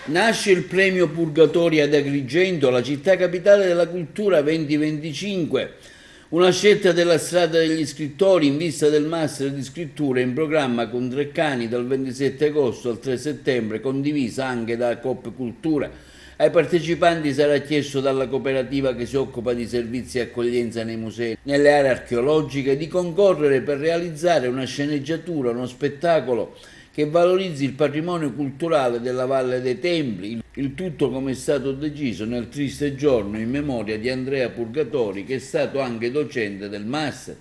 Nasce il premio Purgatorio ad Agrigento, la città capitale della cultura 2025, una scelta della strada degli scrittori in vista del Master di Scrittura in programma con Treccani dal 27 agosto al 3 settembre, condivisa anche da Coop Cultura. Ai partecipanti sarà chiesto dalla cooperativa che si occupa di servizi e accoglienza nei musei, nelle aree archeologiche, di concorrere per realizzare una sceneggiatura, uno spettacolo che valorizzi il patrimonio culturale della Valle dei Templi, il tutto come è stato deciso nel triste giorno in memoria di Andrea Purgatori, che è stato anche docente del Master.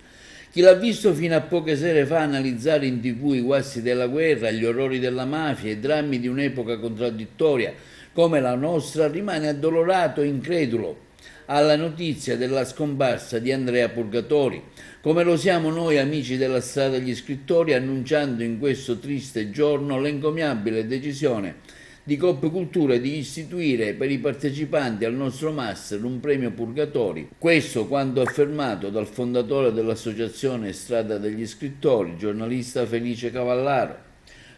Chi l'ha visto fino a poche sere fa analizzare in TV i guasti della guerra, gli orrori della mafia, i drammi di un'epoca contraddittoria come la nostra, rimane addolorato e incredulo alla notizia della scomparsa di Andrea Purgatori, come lo siamo noi amici della strada degli scrittori, annunciando in questo triste giorno l'encomiabile decisione di Coop Cultura di istituire per i partecipanti al nostro Master un premio Purgatori, questo quanto affermato dal fondatore dell'associazione Strada degli Scrittori, giornalista Felice Cavallaro.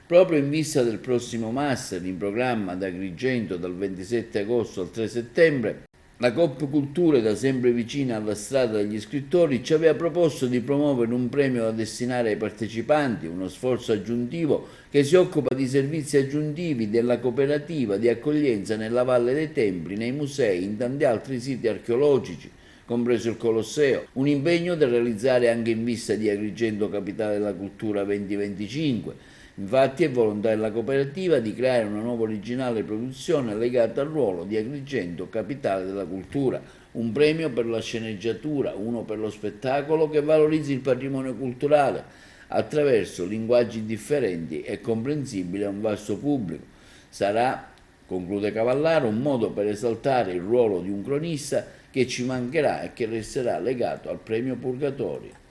Proprio in vista del prossimo Master in programma ad Agrigento dal 27 agosto al 3 settembre, la Coop Cultura, da sempre vicina alla strada degli scrittori, ci aveva proposto di promuovere un premio da destinare ai partecipanti, uno sforzo aggiuntivo che si occupa di servizi aggiuntivi della cooperativa di accoglienza nella Valle dei Templi, nei musei, in tanti altri siti archeologici, compreso il Colosseo, un impegno da realizzare anche in vista di Agrigento Capitale della Cultura 2025. Infatti è volontà della cooperativa di creare una nuova originale produzione legata al ruolo di Agrigento Capitale della Cultura, un premio per la sceneggiatura, uno per lo spettacolo che valorizzi il patrimonio culturale attraverso linguaggi differenti e comprensibili a un vasto pubblico. Sarà, conclude Cavallaro, un modo per esaltare il ruolo di un cronista che ci mancherà e che resterà legato al premio Purgatorio.